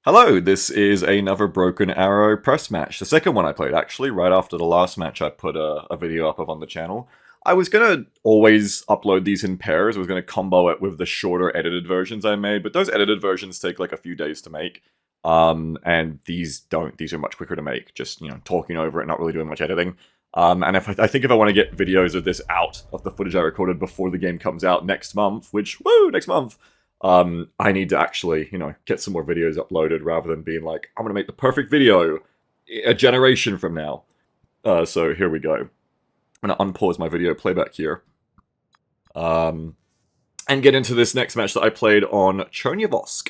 Hello, this is another Broken Arrow press match. The second one I played, actually, right after the last match I put a video up of on the channel. I was going to always upload these in pairs. I was going to combo it with the shorter edited versions I made, but those edited versions take like a few days to make. And these don't. These are much quicker to make, just, talking over it, not really doing much editing. And I think if I want to get videos of this out, of the footage I recorded before the game comes out next month, which, woo, next month, I need to actually, get some more videos uploaded rather than being like, I'm going to make the perfect video a generation from now. So here we go. I'm going to unpause my video playback here. And get into this next match that I played on Chernyavosk.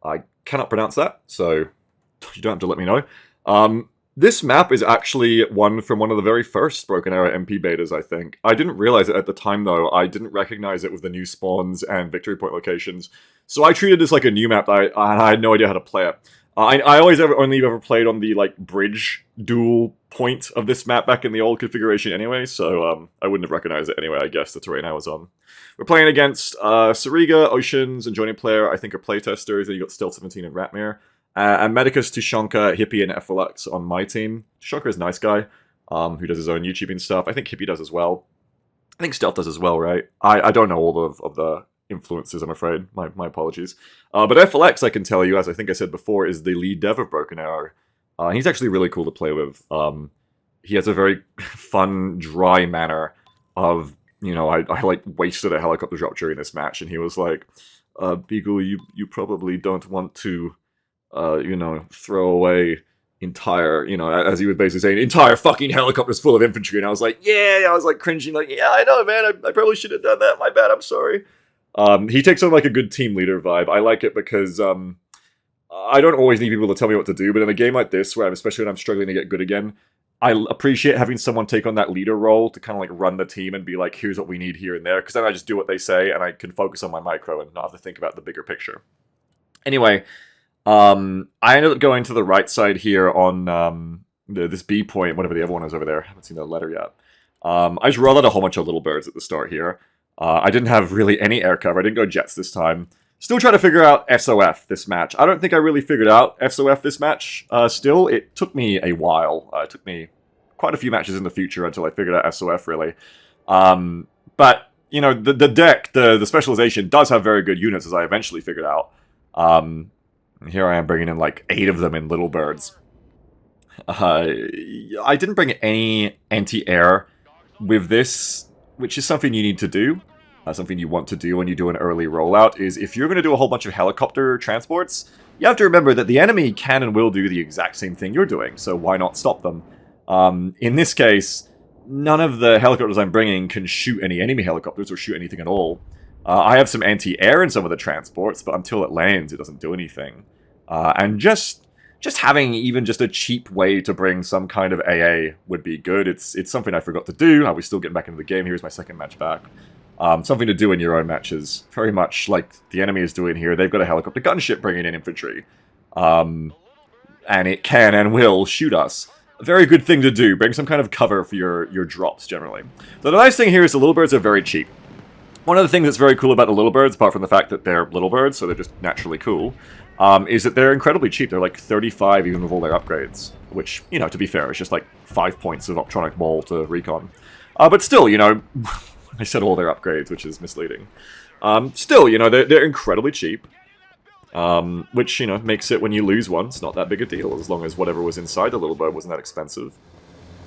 I cannot pronounce that, so you don't have to let me know. This map is actually one from one of the very first Broken Arrow MP betas, I think. I didn't realize it at the time, though. I didn't recognize it with the new spawns and victory point locations. So I treated this like a new map, and I had no idea how to play it. I always only ever played on the, bridge dual point of this map back in the old configuration anyway, so I wouldn't have recognized it anyway, I guess, the terrain I was on. We're playing against Sariga, Oceans, and joining player, I think, are playtesters, and you got Stealth 17 and Ratmir. And Medicus, Tushonka, Hippie, and FLX on my team. Tushonka is a nice guy, who does his own YouTubing stuff. I think Hippie does as well. I think Stealth does as well, right? I don't know all of the influences, I'm afraid. My apologies. But FLX, I can tell you, as I think I said before, is the lead dev of Broken Arrow. He's actually really cool to play with. He has a very fun, dry manner of, I wasted a helicopter drop during this match, and he was like, Beagle, you probably don't want to throw away entire, as he was basically saying, entire fucking helicopters full of infantry. And I was like, yeah, I was like cringing, like, yeah, I know, man, I probably should have done that. My bad, I'm sorry. He takes on like a good team leader vibe. I like it because I don't always need people to tell me what to do, but in a game like this, especially when I'm struggling to get good again, I appreciate having someone take on that leader role to kind of like run the team and be like, here's what we need here and there, because then I just do what they say and I can focus on my micro and not have to think about the bigger picture. Anyway, I ended up going to the right side here on this B point, whatever the other one is over there. I haven't seen the letter yet. I just rolled out a whole bunch of little birds at the start here. I didn't have really any air cover. I didn't go jets this time. Still trying to figure out SOF this match. I don't think I really figured out SOF this match still. It took me a while. It took me quite a few matches in the future until I figured out SOF, really. But, the deck, the specialization does have very good units, as I eventually figured out. Here I am bringing in like 8 of them in little birds. I didn't bring any anti-air with this, which is something you need to do. Something you want to do when you do an early rollout is if you're going to do a whole bunch of helicopter transports, you have to remember that the enemy can and will do the exact same thing you're doing, so why not stop them? In this case, none of the helicopters I'm bringing can shoot any enemy helicopters or shoot anything at all. I have some anti-air in some of the transports, but until it lands, it doesn't do anything. And just having even just a cheap way to bring some kind of AA would be good. It's something I forgot to do. I was still getting back into the game. Here's my second match back. Something to do in your own matches. Very much like the enemy is doing here. They've got a helicopter gunship bringing in infantry. And it can and will shoot us. A very good thing to do. Bring some kind of cover for your drops, generally. So the nice thing here is the little birds are very cheap. One of the things that's very cool about the little birds, apart from the fact that they're little birds, so they're just naturally cool, is that they're incredibly cheap. They're like 35 even with all their upgrades. Which, to be fair, is just like 5 points of Optronic Ball to recon. But still, I said all their upgrades, which is misleading. Still, they're incredibly cheap. Which, makes it when you lose one, it's not that big a deal, as long as whatever was inside the little bird wasn't that expensive.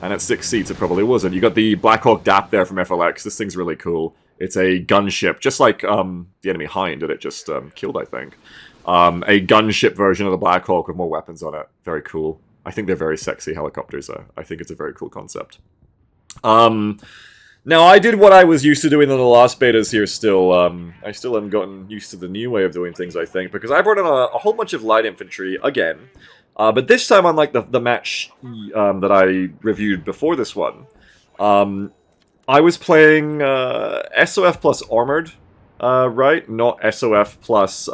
And at 6 seats, it probably wasn't. You got the Black Hawk DAP there from FLX. This thing's really cool. It's a gunship, just like the enemy Hind that it just killed, I think. A gunship version of the Black Hawk with more weapons on it. Very cool. I think they're very sexy helicopters. I think it's a very cool concept. Now, I did what I was used to doing in the last betas here still. I still haven't gotten used to the new way of doing things, I think, because I brought in a whole bunch of light infantry again. But this time, unlike the match that I reviewed before this one, I was playing SOF plus Armored, right? Not SOF plus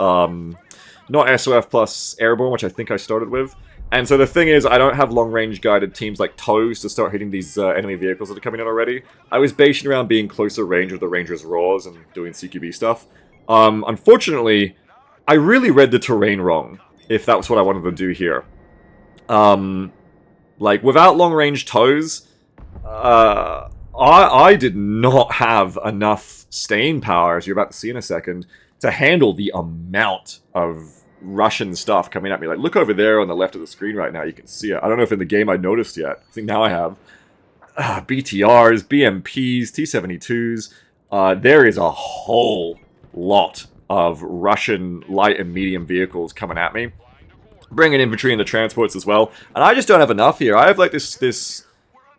Airborne, which I think I started with. And so the thing is, I don't have long-range guided teams like toes to start hitting these enemy vehicles that are coming in already. I was basing around being closer range with the Rangers' Roars and doing CQB stuff. Unfortunately, I really read the terrain wrong. if that's what I wanted to do here. Like, without long-range toes, I did not have enough staying power, as you're about to see in a second, to handle the amount of Russian stuff coming at me. Like, look over there on the left of the screen right now, you can see it. I don't know if in the game I noticed yet. I think now I have. BTRs, BMPs, T-72s. There is a whole lot of Russian light and medium vehicles coming at me. Bringing infantry into transports as well. And I just don't have enough here. I have like this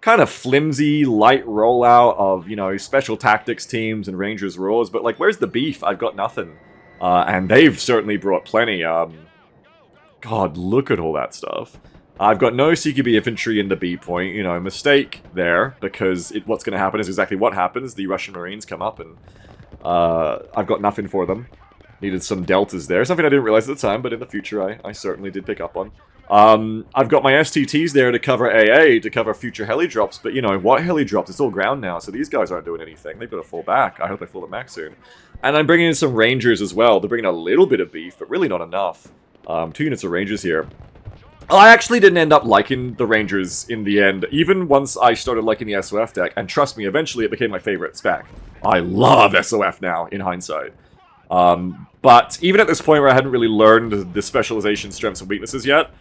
kind of flimsy, light rollout of, you know, special tactics teams and Rangers Roars. But like, where's the beef? I've got nothing. And they've certainly brought plenty. God, look at all that stuff. I've got no CQB infantry in the B point. You know, mistake there. Because what's going to happen is exactly what happens. The Russian Marines come up and I've got nothing for them. Needed some deltas there. Something I didn't realize at the time, but in the future I certainly did pick up on. I've got my STTs there to cover AA, to cover future heli drops, but you know, what heli drops? It's all ground now, so these guys aren't doing anything. They've got to fall back. I hope they fall back soon. And I'm bringing in some Rangers as well. They're bringing a little bit of beef, but really not enough. 2 units of Rangers here. I actually didn't end up liking the Rangers in the end, even once I started liking the SOF deck, and trust me, eventually it became my favorite spec. I love SOF now, in hindsight. But even at this point where I hadn't really learned the specialization strengths and weaknesses yet,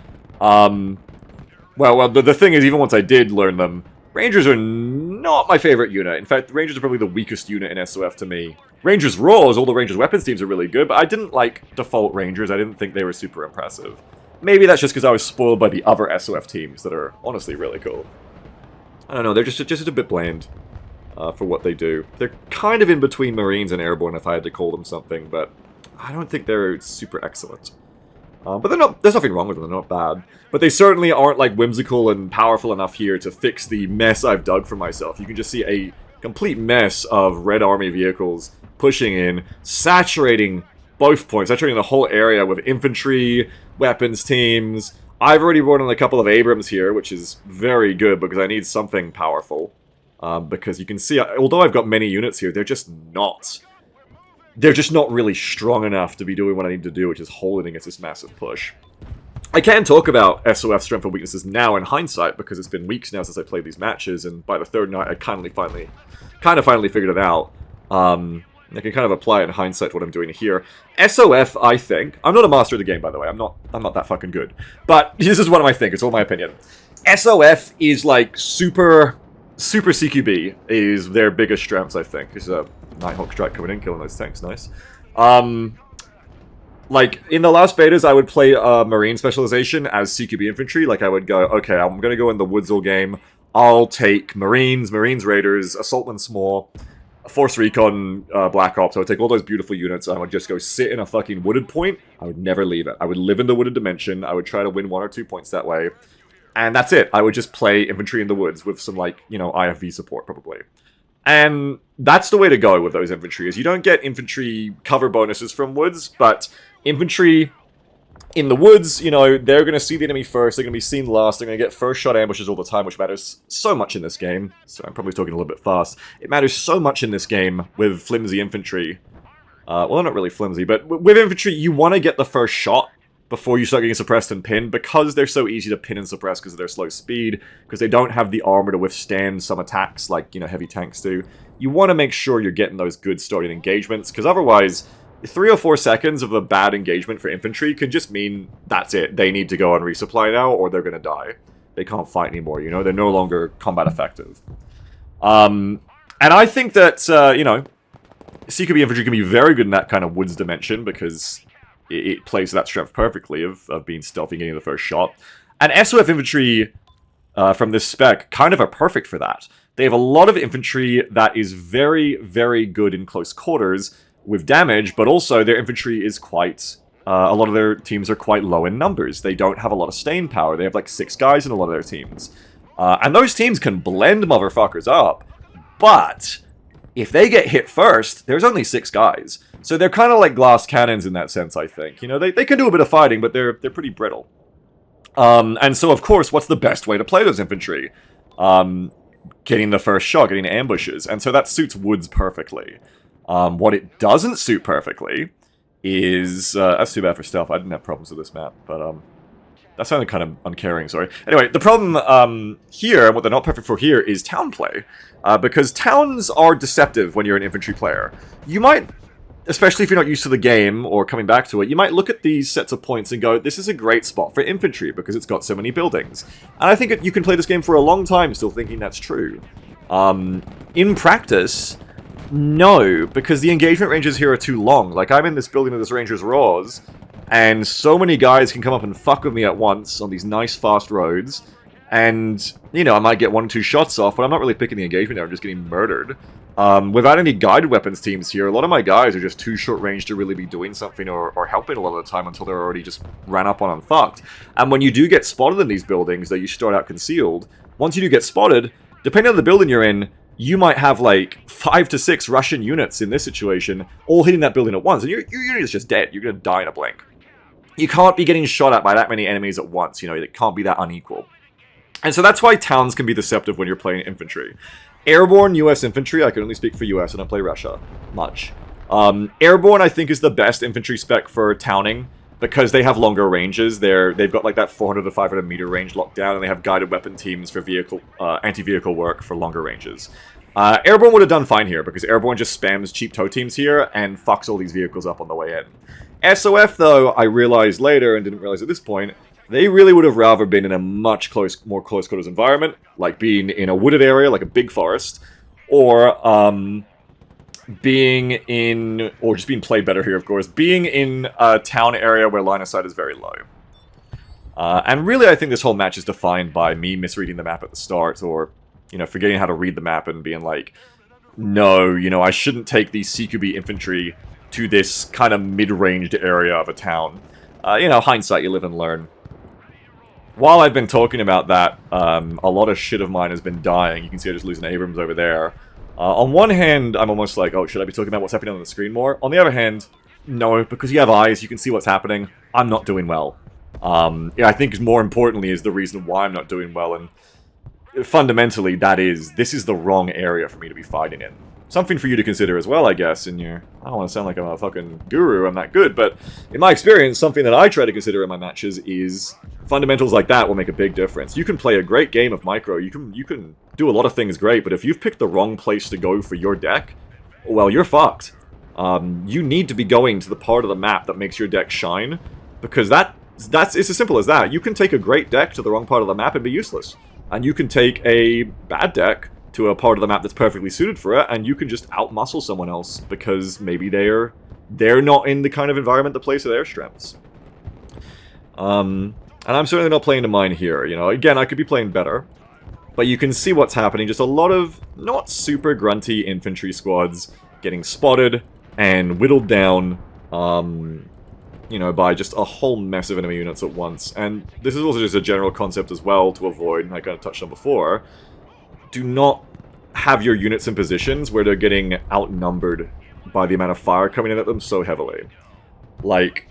well, the thing is, even once I did learn them, Rangers are not my favorite unit. In fact, Rangers are probably the weakest unit in SOF to me. Rangers Roars, all the Rangers weapons teams are really good, but I didn't like default Rangers. I didn't think they were super impressive. Maybe that's just because I was spoiled by the other SOF teams that are honestly really cool. I don't know, they're just a bit bland. For what they do. They're kind of in between Marines and Airborne, if I had to call them something, but I don't think they're super excellent. But they're not. There's nothing wrong with them, they're not bad. But they certainly aren't like whimsical and powerful enough here to fix the mess I've dug for myself. You can just see a complete mess of Red Army vehicles pushing in, saturating both points, saturating the whole area with infantry, weapons teams. I've already brought in a couple of Abrams here, which is very good because I need something powerful. Because you can see, although I've got many units here, they're just not really strong enough to be doing what I need to do, which is holding against this massive push. I can talk about SOF strength and weaknesses now in hindsight, because it's been weeks now since I played these matches, and by the third night I kind of finally figured it out. I can kind of apply it in hindsight to what I'm doing here. SOF, I think, I'm not a master of the game, by the way, I'm not that fucking good, but this is what I think, it's all my opinion. SOF is like Super CQB is their biggest strengths, I think. There's a Nighthawk strike coming in, killing those tanks, nice. Like, in the last betas, I would play Marine specialization as CQB infantry. Like, I would go, okay, I'm gonna go in the Woods all game. I'll take Marines, Raiders, Assaultmen Small, Force Recon, Black Ops. I would take all those beautiful units, and I would just go sit in a fucking wooded point. I would never leave it. I would live in the wooded dimension. I would try to win 1 or 2 points that way. And that's it. I would just play infantry in the woods with some, like, you know, IFV support, probably. And that's the way to go with those infantry, is you don't get infantry cover bonuses from woods, but infantry in the woods, you know, they're going to see the enemy first, they're going to be seen last, they're going to get first shot ambushes all the time, which matters so much in this game. So I'm probably talking a little bit fast. It matters so much in this game with flimsy infantry. Well, not really flimsy, but with infantry, you want to get the first shot before you start getting suppressed and pinned, because they're so easy to pin and suppress because of their slow speed, because they don't have the armor to withstand some attacks like, you know, heavy tanks do. You want to make sure you're getting those good starting engagements, because otherwise, 3 or 4 seconds of a bad engagement for infantry could just mean that's it. They need to go on resupply now, or they're going to die. They can't fight anymore, you know? They're no longer combat effective. And I think that, you know, CQB infantry can be very good in that kind of woods dimension, because it plays that strength perfectly of being stealthy and getting the first shot. And SOF infantry from this spec kind of are perfect for that. They have a lot of infantry that is very, very good in close quarters with damage, but also their infantry is quite... a lot of their teams are quite low in numbers. They don't have a lot of staying power. They have like 6 guys in a lot of their teams. And those teams can blend motherfuckers up, but if they get hit first, there's only 6 guys. So they're kind of like glass cannons in that sense, I think. You know, they can do a bit of fighting, but they're pretty brittle. And so, of course, what's the best way to play those infantry? Getting the first shot, getting ambushes. And so that suits woods perfectly. What it doesn't suit perfectly is... that's too bad for stealth. I didn't have problems with this map, but that sounded kind of uncaring, sorry. Anyway, the problem here, and what they're not perfect for here, is town play. Because towns are deceptive when you're an infantry player. You might, especially if you're not used to the game or coming back to it, you might look at these sets of points and go, this is a great spot for infantry because it's got so many buildings. And I think you can play this game for a long time still thinking that's true. In practice, no, because the engagement ranges here are too long. Like, I'm in this building of this Ranger's Raws, and so many guys can come up and fuck with me at once on these nice, fast roads. And, you know, I might get 1 or 2 shots off, but I'm not really picking the engagement there, I'm just getting murdered. Without any guided weapons teams here, a lot of my guys are just too short range to really be doing something or helping a lot of the time until they're already just ran up on and fucked. And when you do get spotted in these buildings, though you start out concealed, once you do get spotted, depending on the building you're in, you might have like 5 to 6 Russian units in this situation, all hitting that building at once, and your unit is just dead. You're gonna die in a blink. You can't be getting shot at by that many enemies at once, you know, it can't be that unequal. And so that's why towns can be deceptive when you're playing infantry. Airborne US infantry, I can only speak for US, I don't play Russia much. Airborne, I think, is the best infantry spec for towning, because they have longer ranges. They've got like that 400 to 500 meter range locked down, and they have guided weapon teams for anti-vehicle work for longer ranges. Airborne would have done fine here, because Airborne just spams cheap tow teams here and fucks all these vehicles up on the way in. SOF, though, I realized later, and didn't realize at this point, they really would have rather been in a much more close quarters environment, like being in a wooded area, like a big forest, or being in, or just being played better here, of course, being in a town area where line of sight is very low. And really, I think this whole match is defined by me misreading the map at the start, or, you know, forgetting how to read the map and being like, no, you know, I shouldn't take the CQB infantry to this kind of mid-ranged area of a town. You know, hindsight, you live and learn. While I've been talking about that, a lot of shit of mine has been dying. You can see I just losing Abrams over there. On one hand, I'm almost like, oh, should I be talking about what's happening on the screen more? On the other hand, no, because you have eyes, you can see what's happening. I'm not doing well. Yeah, I think more importantly is the reason why I'm not doing well, and fundamentally, this is the wrong area for me to be fighting in. Something for you to consider as well, I guess, in your... I don't want to sound like I'm a fucking guru, I'm not good, but in my experience, something that I try to consider in my matches is fundamentals like that will make a big difference. You can play a great game of micro, you can do a lot of things great, but if you've picked the wrong place to go for your deck, well, you're fucked. You need to be going to the part of the map that makes your deck shine, because it's as simple as that. You can take a great deck to the wrong part of the map and be useless. And you can take a bad deck to a part of the map that's perfectly suited for it, and you can just outmuscle someone else because maybe they're not in the kind of environment that plays to their strengths. And I'm certainly not playing to mine here, you know. Again, I could be playing better, but you can see what's happening. Just a lot of not super grunty infantry squads getting spotted and whittled down, you know, by just a whole mess of enemy units at once. And this is also just a general concept as well to avoid, and I kind of touched on before. Do not have your units in positions where they're getting outnumbered by the amount of fire coming in at them so heavily. Like,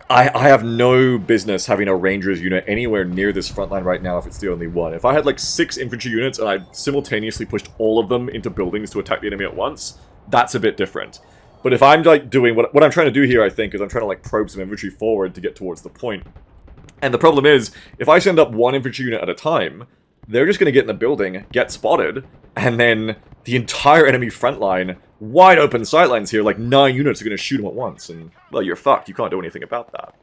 I have no business having a Rangers unit anywhere near this front line right now if it's the only one. If I had like 6 infantry units and I simultaneously pushed all of them into buildings to attack the enemy at once, that's a bit different. But if I'm like doing what I'm trying to do here, I think, is I'm trying to like probe some infantry forward to get towards the point. And the problem is, if I send up 1 infantry unit at a time, they're just going to get in the building, get spotted, and then the entire enemy front line, wide open sightlines here, like 9 units are going to shoot them at once, and, well, you're fucked. You can't do anything about that.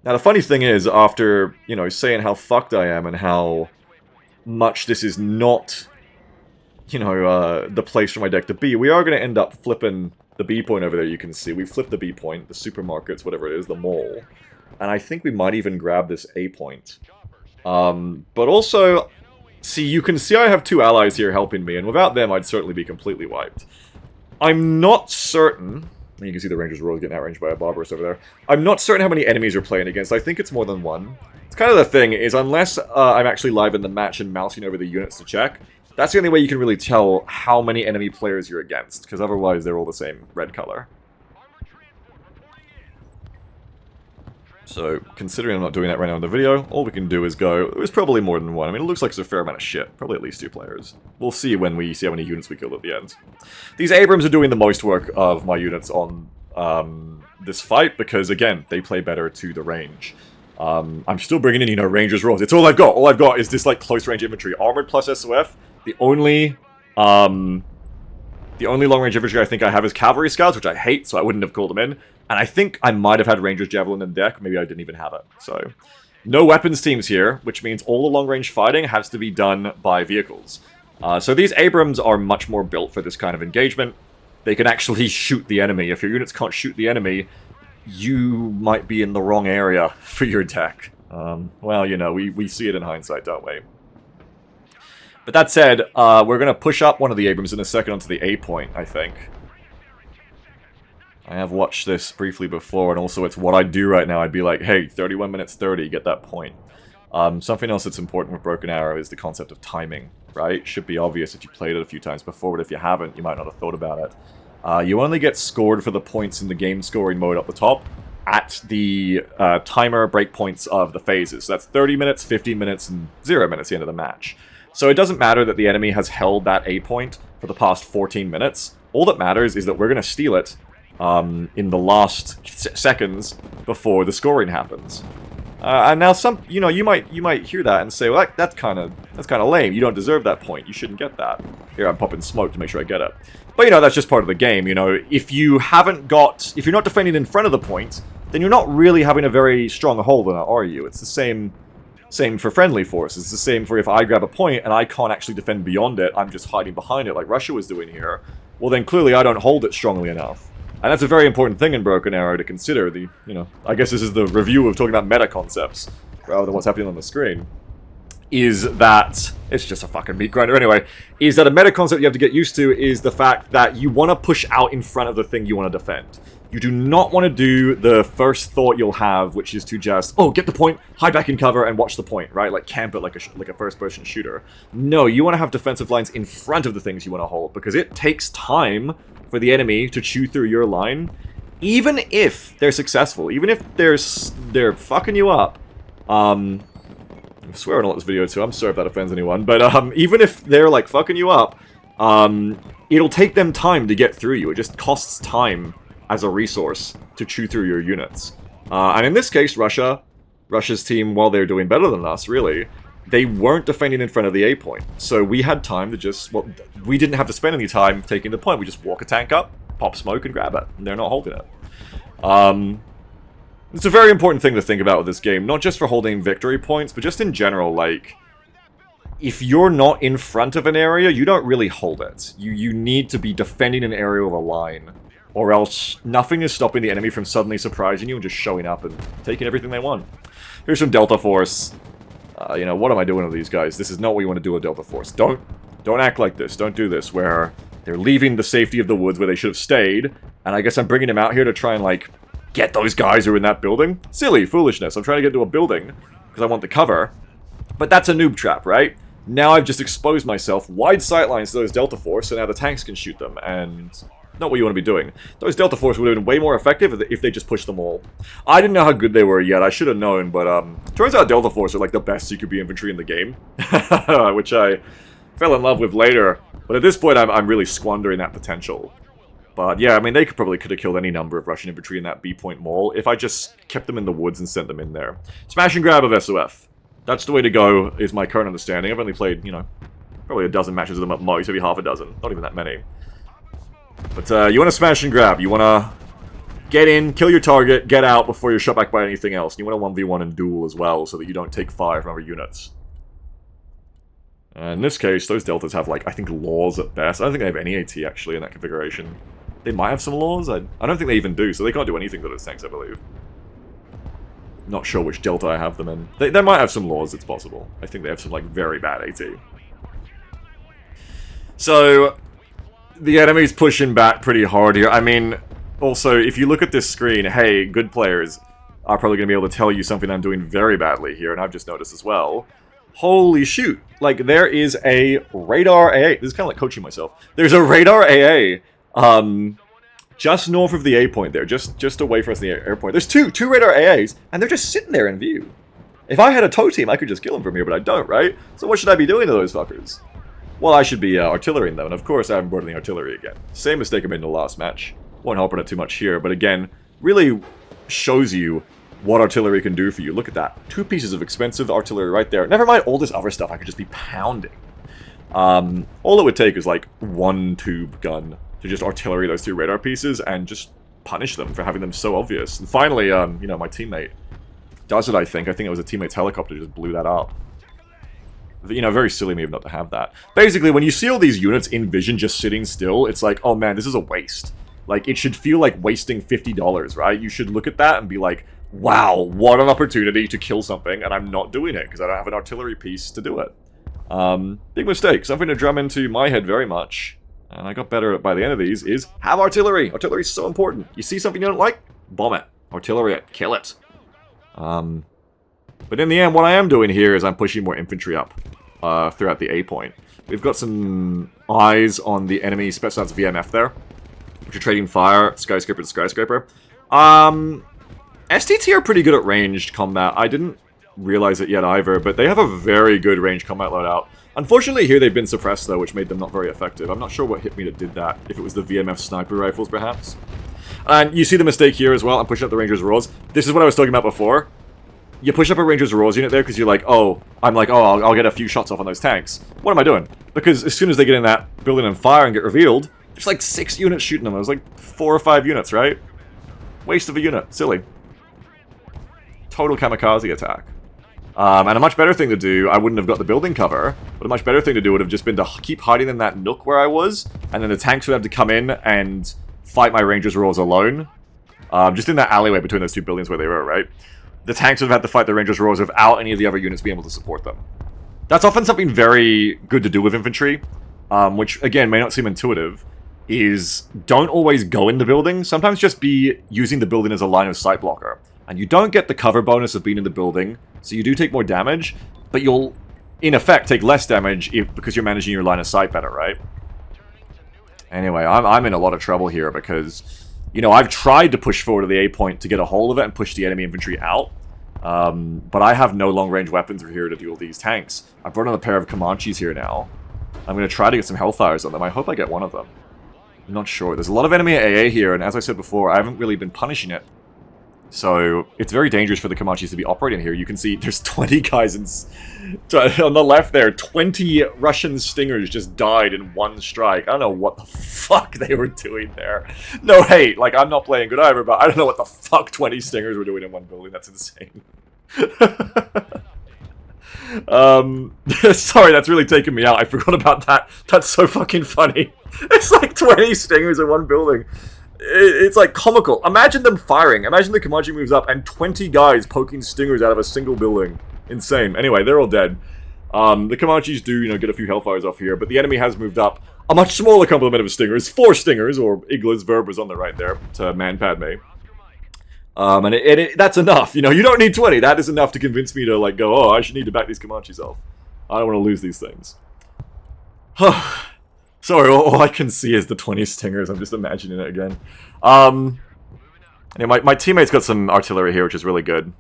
Now, the funny thing is, after, you know, saying how fucked I am and how much this is not, you know, the place for my deck to be, we are going to end up flipping the B point over there, you can see. We flipped the B point, the supermarkets, whatever it is, the mall. And I think we might even grab this A point. But also, see, you can see I have 2 allies here helping me, and without them, I'd certainly be completely wiped. I'm not certain... You can see the Rangers Royals getting outranged by a Barbarous over there. I'm not certain how many enemies you're playing against. I think it's more than 1. It's kind of the thing, is unless I'm actually live in the match and mousing over the units to check, that's the only way you can really tell how many enemy players you're against, because otherwise they're all the same red color. So, considering I'm not doing that right now in the video, all we can do is go... There's probably more than one. I mean, it looks like it's a fair amount of shit. Probably at least 2 players. We'll see when we see how many units we kill at the end. These Abrams are doing the most work of my units on this fight, because, again, they play better to the range. I'm still bringing in, you know, Rangers rolls. It's all I've got. All I've got is this, like, close-range infantry. Armored plus SOF. The only long-range infantry I think I have is Cavalry Scouts, which I hate, so I wouldn't have called them in. And I think I might have had Rangers Javelin in deck, maybe I didn't even have it. So, no weapons teams here, which means all the long-range fighting has to be done by vehicles. So these Abrams are much more built for this kind of engagement. They can actually shoot the enemy. If your units can't shoot the enemy, you might be in the wrong area for your deck. Well, you know, we see it in hindsight, don't we? But that said, we're going to push up one of the Abrams in a second onto the A point, I think. I have watched this briefly before, and also it's what I'd do right now. I'd be like, hey, 31 minutes 30, get that point. Something else that's important with Broken Arrow is the concept of timing, right? Should be obvious if you played it a few times before, but if you haven't, you might not have thought about it. You only get scored for the points in the game scoring mode up the top at the timer breakpoints of the phases. So that's 30 minutes, 15 minutes, and 0 minutes at the end of the match. So it doesn't matter that the enemy has held that A point for the past 14 minutes. All that matters is that we're going to steal it in the last seconds before the scoring happens. And now you know, you might hear that and say, well, that's kind of lame. You don't deserve that point. You shouldn't get that. Here, I'm popping smoke to make sure I get it. But you know, that's just part of the game. You know, if you're not defending in front of the point, then you're not really having a very strong hold on it, are you? It's the same for friendly forces. It's the same for if I grab a point and I can't actually defend beyond it. I'm just hiding behind it like Russia was doing here. Well, then clearly I don't hold it strongly enough. And that's a very important thing in Broken Arrow to consider. I guess this is the review of talking about meta concepts, rather than what's happening on the screen. Is that, it's just a fucking meat grinder anyway, is that a meta concept you have to get used to is the fact that you want to push out in front of the thing you want to defend. You do not want to do the first thought you'll have, which is to just, oh, get the point, hide back in cover, and watch the point, right? Like camp it like a first-person shooter. No, you want to have defensive lines in front of the things you want to hold, because it takes time for the enemy to chew through your line, even if they're successful, even if they're fucking you up. I'm swearing a lot this video too, I'm sorry if that offends anyone, but even if they're like fucking you up, it'll take them time to get through you. It just costs time as a resource to chew through your units. And in this case, Russia's team, while they're doing better than us, really, they weren't defending in front of the A point. So we had time to just, well, we didn't have to spend any time taking the point. We just walk a tank up, pop smoke, and grab it. And they're not holding it. It's a very important thing to think about with this game, not just for holding victory points, but just in general, like, if you're not in front of an area, you don't really hold it. You need to be defending an area with a line, or else nothing is stopping the enemy from suddenly surprising you and just showing up and taking everything they want. Here's some Delta Force. You know, what am I doing with these guys? This is not what you want to do with Delta Force. Don't act like this. Don't do this, where they're leaving the safety of the woods where they should have stayed, and I guess I'm bringing them out here to try and, like, get those guys who are in that building. Silly foolishness. I'm trying to get into a building because I want the cover. But that's a noob trap, right? Now I've just exposed myself wide sightlines to those Delta Force, so now the tanks can shoot them, and not what you want to be doing. Those Delta Force would have been way more effective if they just pushed them all. I didn't know how good they were yet. I should have known, but turns out Delta Force are like the best CQB infantry in the game, which I fell in love with later. But at this point, I'm really squandering that potential. But yeah, I mean, they could have killed any number of Russian infantry in that B point mall if I just kept them in the woods and sent them in there. Smash and grab of SOF. That's the way to go, is my current understanding. I've only played, you know, probably a dozen matches of them at most, maybe half a dozen. Not even that many. But you want to smash and grab. You want to get in, kill your target, get out before you're shot back by anything else. You want to 1v1 and duel as well, so that you don't take fire from other units. In this case, those deltas have, like, I think laws at best. I don't think they have any AT, actually, in that configuration. They might have some laws. I don't think they even do, so they can't do anything to those tanks, I believe. Not sure which delta I have them in. They might have some laws, it's possible. I think they have some, like, very bad AT. So, the enemy's pushing back pretty hard here. I mean, also, if you look at this screen, hey, good players are probably going to be able to tell you something I'm doing very badly here, and I've just noticed as well. Holy shoot. Like, there is a radar AA. This is kind of like coaching myself. There's a radar AA just north of the A point there, just away from us in the airport. There's two radar AAs, and they're just sitting there in view. If I had a tow team, I could just kill them from here, but I don't, right? So what should I be doing to those fuckers? Well, I should be artillerying them, and of course I haven't brought in the artillery again. Same mistake I made in the last match. Won't harp on it too much here, but again, really shows you what artillery can do for you. Look at that. 2 pieces of expensive artillery right there. Never mind all this other stuff I could just be pounding. All it would take is like 1 tube gun to just artillery those 2 radar pieces and just punish them for having them so obvious. And finally, you know, my teammate does it, I think. I think it was a teammate's helicopter just blew that up. You know, very silly of me not to have that. Basically, when you see all these units in vision just sitting still, it's like, oh man, this is a waste. Like, it should feel like wasting $50, right? You should look at that and be like, wow, what an opportunity to kill something, and I'm not doing it because I don't have an artillery piece to do it. Big mistake. Something to drum into my head very much, and I got better at it by the end of these, is have artillery. Artillery is so important. You see something you don't like? Bomb it. Artillery it. Kill it. But in the end, what I am doing here is I'm pushing more infantry up throughout the A point. We've got some eyes on the enemy Spetsnaz VMF there, which are trading fire, skyscraper to skyscraper. STT are pretty good at ranged combat. I didn't realize it yet either, but they have a very good ranged combat loadout. Unfortunately, here they've been suppressed, though, which made them not very effective. I'm not sure what hit me that did that. If it was the VMF sniper rifles, perhaps. And you see the mistake here as well. I'm pushing up the Rangers Roars. This is what I was talking about before. You push up a Rangers Roars unit there because you're like, oh, I'll get a few shots off on those tanks. What am I doing? Because as soon as they get in that building and fire and get revealed, there's like 6 units shooting them. There's like 4 or 5 units, right? Waste of a unit. Silly. Total kamikaze attack. And a much better thing to do, I wouldn't have got the building cover, but a much better thing to do would have just been to keep hiding in that nook where I was, and then the tanks would have to come in and fight my Rangers Roars alone. Just in that alleyway between those 2 buildings where they were, right? The tanks would have had to fight the Rangers Roars without any of the other units being able to support them. That's often something very good to do with infantry, which, again, may not seem intuitive, is don't always go in the building. Sometimes just be using the building as a line of sight blocker. And you don't get the cover bonus of being in the building, so you do take more damage, but you'll, in effect, take less damage because you're managing your line of sight better, right? Anyway, I'm in a lot of trouble here because, you know, I've tried to push forward to the A point to get a hold of it and push the enemy infantry out, but I have no long-range weapons here to deal with these tanks. I brought on a pair of Comanches here now. I'm going to try to get some Hellfires on them. I hope I get one of them. I'm not sure. There's a lot of enemy AA here, and as I said before, I haven't really been punishing it. So, it's very dangerous for the Comanches to be operating here. You can see there's 20 guys on the left there. 20 Russian Stingers just died in one strike. I don't know what the fuck they were doing there. No hate, like, I'm not playing good either, but I don't know what the fuck 20 Stingers were doing in one building. That's insane. Sorry, that's really taken me out. I forgot about that. That's so fucking funny. It's like 20 Stingers in one building. It's like comical. Imagine them firing. Imagine the Comanche moves up and 20 guys poking Stingers out of a single building. Insane. Anyway, they're all dead. The Comanches do, you know, get a few Hellfires off here, but the enemy has moved up a much smaller complement of Stingers. 4 Stingers, or Iglas Verbers on the right there, to Man Padme. And that's enough. You know, you don't need 20. That is enough to convince me to, like, go, oh, I should need to back these Comanches off. I don't want to lose these things. Sorry, all I can see is the 20 Stingers. I'm just imagining it again. Anyway, my teammate's got some artillery here, which is really good.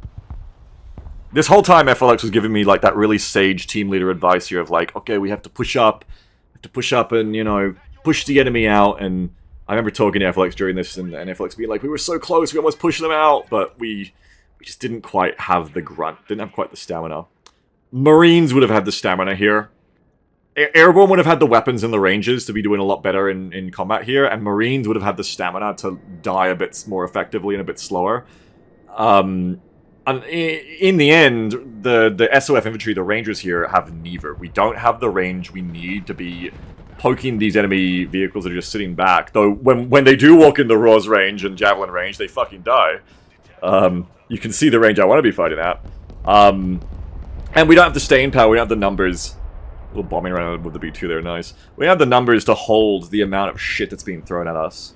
This whole time, FLX was giving me, like, that really sage team leader advice here of, like, okay, we have to push up and, you know, push the enemy out. And I remember talking to FLX during this, and FLX being like, we were so close, we almost pushed them out, but we just didn't quite have the grunt, didn't have quite the stamina. Marines would have had the stamina here. Airborne would have had the weapons and the ranges to be doing a lot better in combat here, and Marines would have had the stamina to die a bit more effectively and a bit slower. And in the end, the SOF infantry, the Rangers here, have neither. We don't have the range we need to be poking these enemy vehicles that are just sitting back. Though, when they do walk in the Roars range and Javelin range, they fucking die. You can see the range I want to be fighting at. And we don't have the staying power, we don't have the numbers. A little bombing around with the B2 there, nice. We have the numbers to hold the amount of shit that's being thrown at us.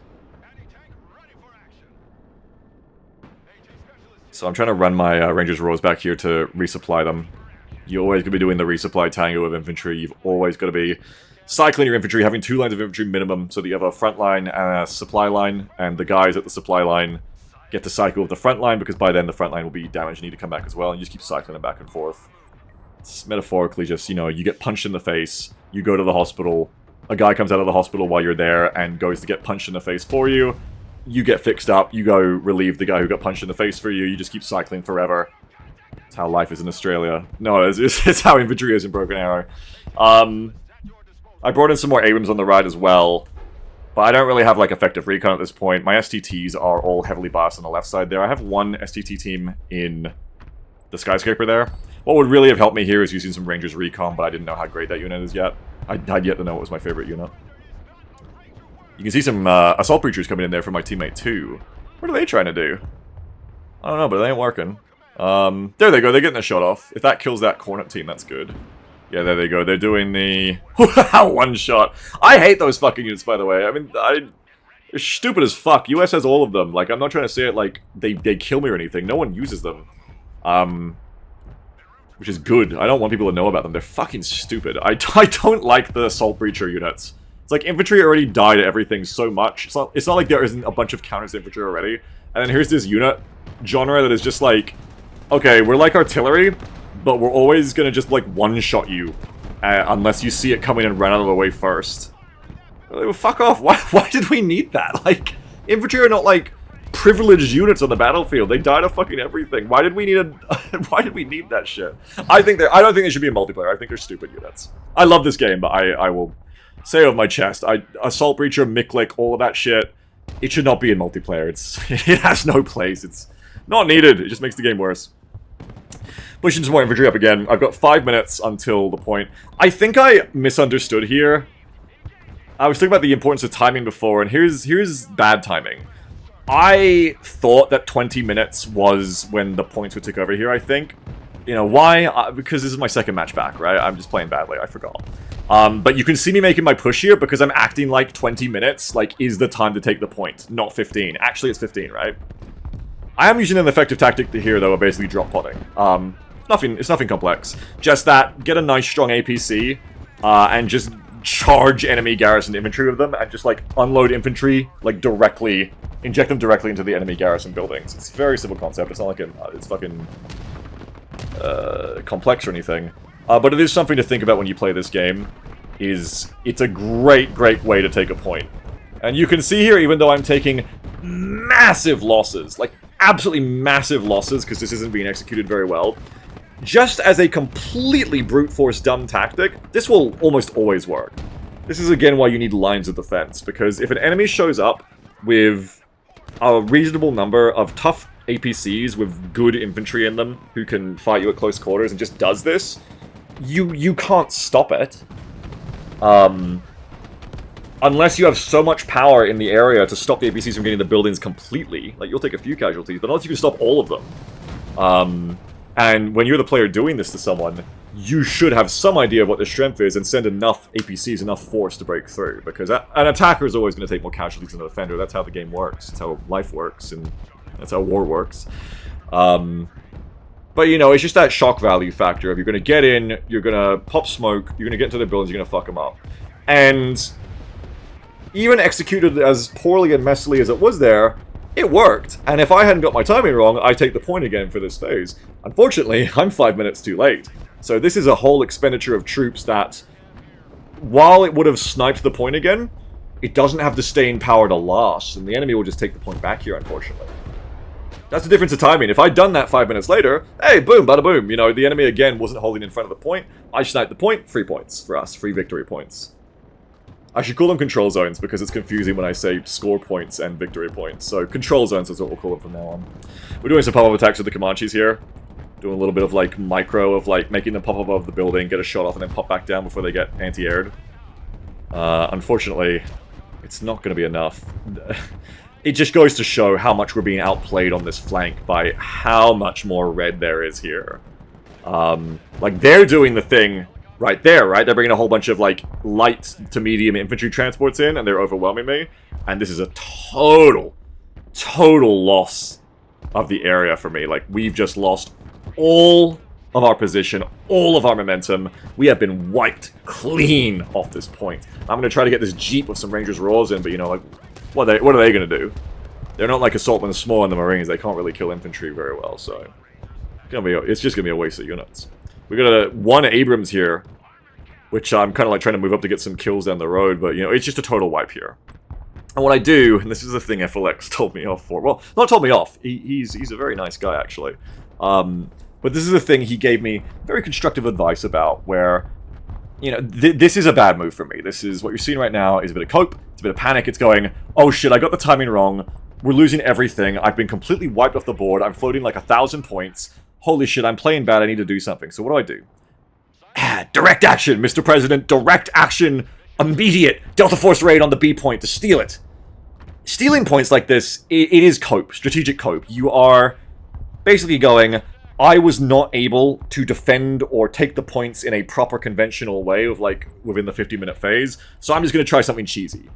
So I'm trying to run my Rangers Roars back here to resupply them. You're always going to be doing the resupply tango of infantry. You've always got to be cycling your infantry, having 2 lines of infantry minimum, so that you have a front line and a supply line, and the guys at the supply line get to cycle with the front line, because by then the front line will be damaged and need to come back as well, and you just keep cycling them back and forth. It's metaphorically just, you know, you get punched in the face, you go to the hospital, a guy comes out of the hospital while you're there and goes to get punched in the face for you, you get fixed up, you go relieve the guy who got punched in the face for you, you just keep cycling forever. That's how life is in Australia. No, it's how infantry is in Broken Arrow. I brought in some more Abrams on the ride as well, but I don't really have, like, effective recon at this point. My STTs are all heavily biased on the left side there. I have one STT team in the skyscraper there. What would really have helped me here is using some Rangers recon, but I didn't know how great that unit is yet. I'd yet to know what was my favorite unit. You can see some assault breachers coming in there from my teammate too. What are they trying to do? I don't know, but they ain't working. There they go, they're getting a shot off. If that kills that Cornet team, that's good. Yeah, there they go, they're doing the... one shot. I hate those fucking units, by the way. I mean, they're stupid as fuck. US has all of them. Like, I'm not trying to say it like they kill me or anything. No one uses them. Which is good. I don't want people to know about them. They're fucking stupid. I don't like the assault breacher units. It's like infantry already died at everything so much. It's not like there isn't a bunch of counters infantry already. And then here's this unit genre that is just like, okay, we're like artillery, but we're always gonna just like one-shot you unless you see it coming and run out of the way first. Well, fuck off. Why did we need that? Like, infantry are not like privileged units on the battlefield. They died of fucking everything. Why did we need why did we need that shit? I don't think they should be in multiplayer. I think they're stupid units. I love this game, but I will say over my chest, assault breacher, Miklik, all of that shit, it should not be in multiplayer. It has no place. It's not needed. It just makes the game worse. Pushing some more infantry up again. I've got 5 minutes until the point. I think I misunderstood here. I was talking about the importance of timing before, and here's bad timing. I thought that 20 minutes was when the points would tick over here, I think. You know, why? Because this is my second match back, right? I'm just playing badly, I forgot. But you can see me making my push here because I'm acting like 20 minutes, like, is the time to take the point, not 15. Actually, it's 15, right? I am using an effective tactic here, though, of basically drop potting. It's nothing complex. Just that, get a nice strong APC, and just charge enemy garrison infantry with them, and just, like, unload infantry, like, directly, inject them directly into the enemy garrison buildings. It's a very simple concept. It's not like it's fucking complex or anything. But it is something to think about when you play this game. It's a great way to take a point. And you can see here, even though I'm taking massive losses, like absolutely massive losses, because this isn't being executed very well, just as a completely brute force dumb tactic, this will almost always work. This is again why you need lines of defense, because if an enemy shows up with a reasonable number of tough APCs with good infantry in them who can fight you at close quarters and just does this, you can't stop it. Unless you have so much power in the area to stop the APCs from getting the buildings completely. Like, you'll take a few casualties, but unless you can stop all of them. And when you're the player doing this to someone, you should have some idea of what their strength is and send enough APCs, enough force to break through. Because an attacker is always going to take more casualties than a defender. That's how the game works. That's how life works, and that's how war works. But, you know, it's just that shock value factor of you're going to get in, you're going to pop smoke, you're going to get into their buildings, you're going to fuck them up. And even executed as poorly and messily as it was there, it worked. And if I hadn't got my timing wrong, I take the point again for this phase. Unfortunately, I'm 5 minutes too late. So this is a whole expenditure of troops that, while it would have sniped the point again, it doesn't have the staying power to last, and the enemy will just take the point back here, unfortunately. That's the difference of timing. If I'd done that 5 minutes later, hey, boom, bada boom, you know, the enemy again wasn't holding in front of the point, I sniped the point, 3 points for us, 3 victory points. I should call them control zones, because it's confusing when I say score points and victory points. So, control zones is what we'll call them from now on. We're doing some pop-up attacks with the Comanches here. Doing a little bit of, like, micro of, like, making them pop above the building, get a shot off, and then pop back down before they get anti-aired. Unfortunately, it's not going to be enough. It just goes to show how much we're being outplayed on this flank by how much more red there is here. Like, they're doing the thing right there, right? They're bringing a whole bunch of, like, light to medium infantry transports in, and they're overwhelming me. And this is a total loss of the area for me. Like, we've just lost all of our position, all of our momentum. We have been wiped clean off this point. I'm going to try to get this Jeep with some Rangers Roars in, but you know, like, what are they going to do? They're not like Assaultmen Small in the Marines. They can't really kill infantry very well, so it's just going to be a waste of units. We got a 1 Abrams here, which I'm kind of like trying to move up to get some kills down the road, but you know, it's just a total wipe here. And what I do, and this is the thing FLX told me off for, well, not told me off, he's a very nice guy actually, but this is the thing he gave me very constructive advice about, where, you know, this is a bad move for me. This is, what you're seeing right now is a bit of cope, it's a bit of panic, it's going, oh shit, I got the timing wrong, we're losing everything, I've been completely wiped off the board, I'm floating like 1,000 points, holy shit, I'm playing bad, I need to do something. So what do? Direct action, Mr. President, direct action, immediate Delta Force raid on the B point to steal it. Stealing points like this, it is cope, strategic cope. You are basically going, I was not able to defend or take the points in a proper conventional way of like within the 50-minute phase, so I'm just going to try something cheesy.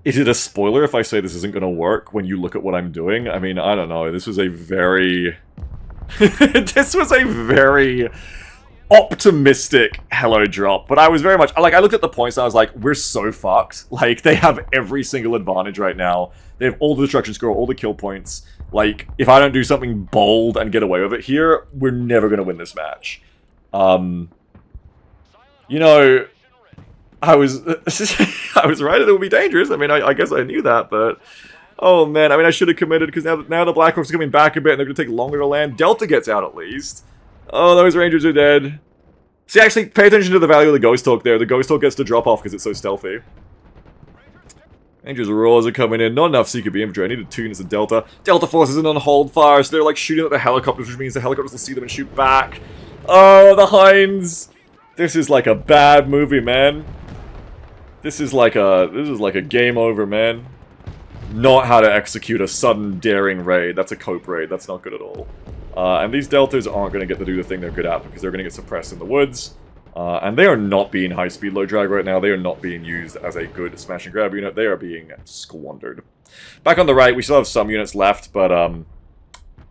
Is it a spoiler if I say this isn't going to work when you look at what I'm doing? I mean, I don't know. This was a very... this was a very optimistic hello drop, but I was very much... Like, I looked at the points and I was like, we're so fucked. Like, they have every single advantage right now. They have all the destruction score, all the kill points. Like, if I don't do something bold and get away with it here, we're never going to win this match. You know, I was I was right that it would be dangerous. I mean, I guess I knew that, but oh man, I mean, I should have committed, because now the Black Hawks are coming back a bit and they're going to take longer to land. Delta gets out at least. Oh, those Rangers are dead. See, actually, pay attention to the value of the Ghost Hawk there. The Ghost Hawk gets to drop off because it's so stealthy. Rangers Roars are coming in. Not enough CQB infantry. I needed 2 units of Delta. Delta Force isn't on hold fire, so they're like shooting at the helicopters, which means the helicopters will see them and shoot back. Oh, the Hinds! This is like a bad movie, man. This is like a game over, man. Not how to execute a sudden daring raid. That's a cope raid. That's not good at all. And these Deltas aren't going to get to do the thing they're good at, because they're going to get suppressed in the woods. And they are not being high-speed low drag right now. They are not being used as a good smash and grab unit. They are being squandered. Back on the right, we still have some units left, but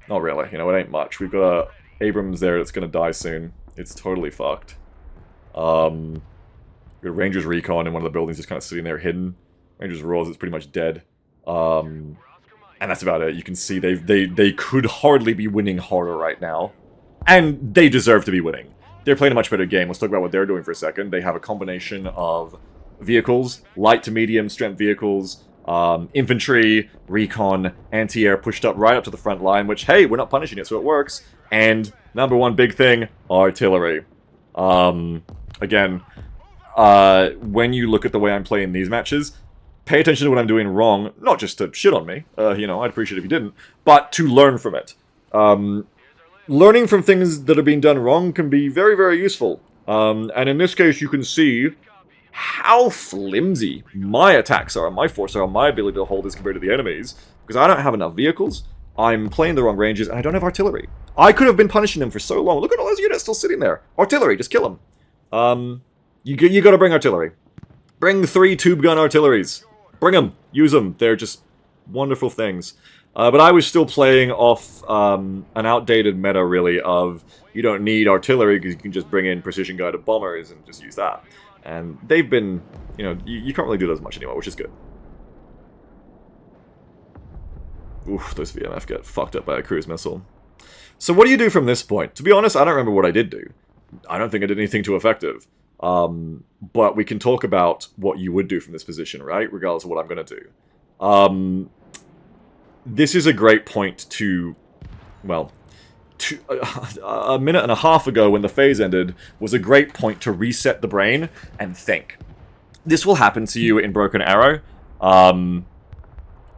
not really. You know, it ain't much. We've got a Abrams there that's going to die soon. It's totally fucked. We got Rangers Recon in one of the buildings just kind of sitting there hidden. Rangers Roars, it's pretty much dead. And that's about it. You can see they could hardly be winning harder right now. And they deserve to be winning. They're playing a much better game. Let's talk about what they're doing for a second. They have a combination of vehicles, light to medium strength vehicles, infantry, recon, anti-air pushed up right up to the front line, which, hey, we're not punishing it, so it works. And number one big thing, artillery. Again, when you look at the way I'm playing these matches, pay attention to what I'm doing wrong, not just to shit on me, you know, I'd appreciate it if you didn't, but to learn from it. Learning from things that are being done wrong can be very, very useful. And in this case, you can see how flimsy my attacks are, my force are, my ability to hold is compared to the enemy's, because I don't have enough vehicles, I'm playing the wrong ranges, and I don't have artillery. I could have been punishing them for so long. Look at all those units still sitting there. Artillery, just kill them. You gotta bring artillery. Bring 3 tube gun artilleries. Bring them. Use them. They're just wonderful things. But I was still playing off an outdated meta, really, of you don't need artillery because you can just bring in precision-guided bombers and just use that. And they've been, you know, you can't really do that as much anymore, which is good. Oof, those VMF get fucked up by a cruise missile. So what do you do from this point? To be honest, I don't remember what I did do. I don't think I did anything too effective. But we can talk about what you would do from this position, right? Regardless of what I'm going to do. This is a great point to, well, a minute and a half ago when the phase ended was a great point to reset the brain and think. This will happen to you in Broken Arrow,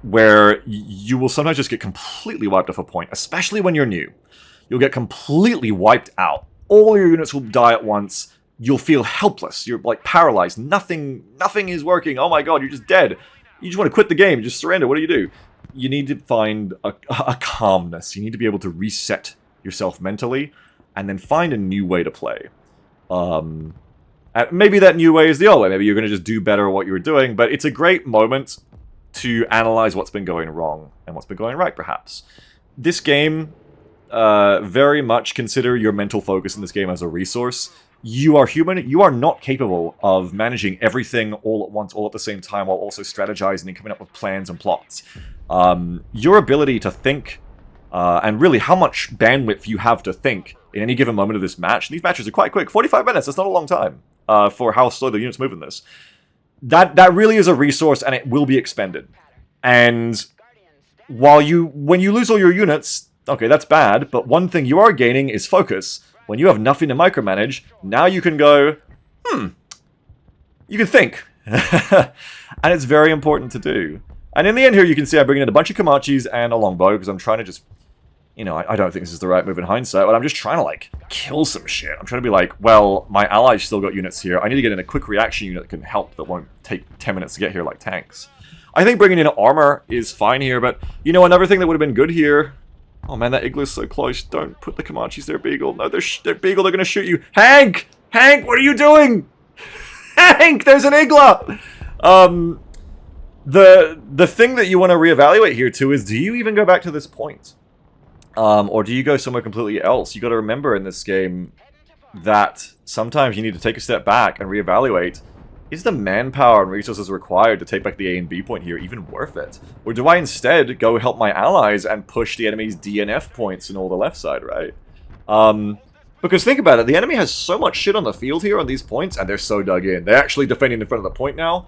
where you will sometimes just get completely wiped off a point, especially when you're new. You'll get completely wiped out. All your units will die at once. You'll feel helpless. You're like paralyzed. Nothing is working. Oh my god, you're just dead. You just want to quit the game. You just surrender. What do? You need to find a calmness. You need to be able to reset yourself mentally and then find a new way to play. Maybe that new way is the old way. Maybe you're going to just do better at what you were doing, but it's a great moment to analyze what's been going wrong and what's been going right, perhaps. This game, very much consider your mental focus in this game as a resource. You are human. You are not capable of managing everything all at once, all at the same time, while also strategizing and coming up with plans and plots. Your ability to think, and really how much bandwidth you have to think in any given moment of this match. These matches are quite quick. 45 minutes, that's not a long time for how slow the units move in this. That really is a resource, and it will be expended. And when you lose all your units, okay, that's bad, but one thing you are gaining is focus. When you have nothing to micromanage, now you can go, you can think. And it's very important to do. And in the end here, you can see I bring in a bunch of Kamachis and a longbow, because I'm trying to just, you know, I don't think this is the right move in hindsight, but I'm just trying to, like, kill some shit. I'm trying to be like, well, my allies still got units here. I need to get in a quick reaction unit that can help, that won't take 10 minutes to get here like tanks. I think bringing in armor is fine here, but, you know, another thing that would have been good here... Oh man, that Iglu's so close. Don't put the Kamachis there, Beagle. No, they're Beagle, they're gonna shoot you. Hank! Hank, what are you doing? Hank, there's an Igla! The thing that you want to reevaluate here too is, do you even go back to this point? Or do you go somewhere completely else? You gotta remember in this game that sometimes you need to take a step back and reevaluate. Is the manpower and resources required to take back the A and B point here even worth it? Or do I instead go help my allies and push the enemy's D and F points and all the left side, right? Because think about it, the enemy has so much shit on the field here on these points, and they're so dug in. They're actually defending in front of the point now.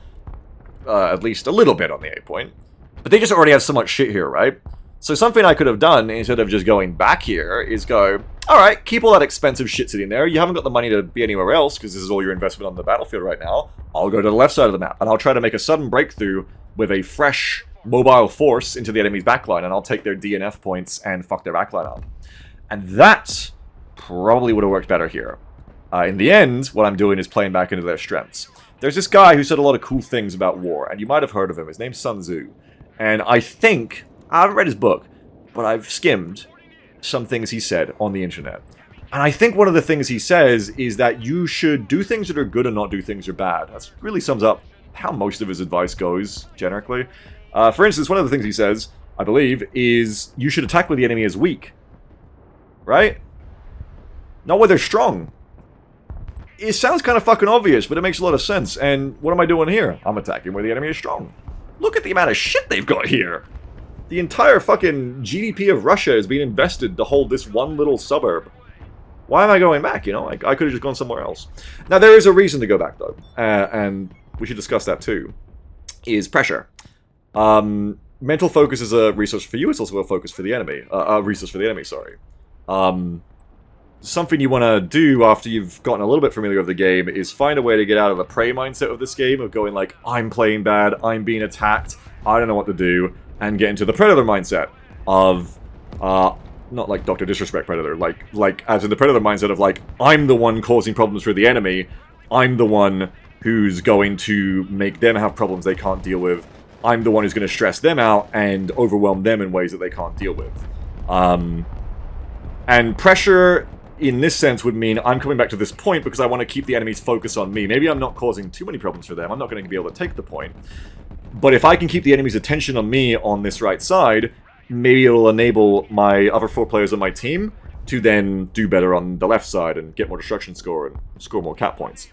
At least a little bit on the A point. But they just already have so much shit here, right? So something I could have done, instead of just going back here, is go, alright, keep all that expensive shit sitting there. You haven't got the money to be anywhere else, because this is all your investment on the battlefield right now. I'll go to the left side of the map, and I'll try to make a sudden breakthrough with a fresh, mobile force into the enemy's backline, and I'll take their DNF points and fuck their backline up. And that probably would have worked better here. In the end, what I'm doing is playing back into their strengths. There's this guy who said a lot of cool things about war, and you might have heard of him. His name's Sun Tzu. And I think... I haven't read his book, but I've skimmed some things he said on the internet. And I think one of the things he says is that you should do things that are good and not do things that are bad. That really sums up how most of his advice goes, generically. For instance, one of the things he says, I believe, is you should attack where the enemy is weak. Right? Not where they're strong. It sounds kind of fucking obvious, but it makes a lot of sense. And what am I doing here? I'm attacking where the enemy is strong. Look at the amount of shit they've got here. The entire fucking GDP of Russia is being invested to hold this one little suburb. Why am I going back, you know? I could have just gone somewhere else. Now, there is a reason to go back, though. And we should discuss that, too. Is pressure. Mental focus is a resource for you. It's also a focus for the enemy. A resource for the enemy, sorry. Something you want to do after you've gotten a little bit familiar with the game is find a way to get out of the prey mindset of this game, of going like, I'm playing bad, I'm being attacked, I don't know what to do, and get into the predator mindset of, not like Dr. Disrespect Predator, like as in the predator mindset of like, I'm the one causing problems for the enemy, I'm the one who's going to make them have problems they can't deal with, I'm the one who's going to stress them out and overwhelm them in ways that they can't deal with. And pressure, in this sense, would mean I'm coming back to this point because I want to keep the enemy's focus on me. Maybe I'm not causing too many problems for them, I'm not going to be able to take the point. But if I can keep the enemy's attention on me on this right side, maybe it'll enable my other 4 players on my team to then do better on the left side and get more destruction score and score more cap points.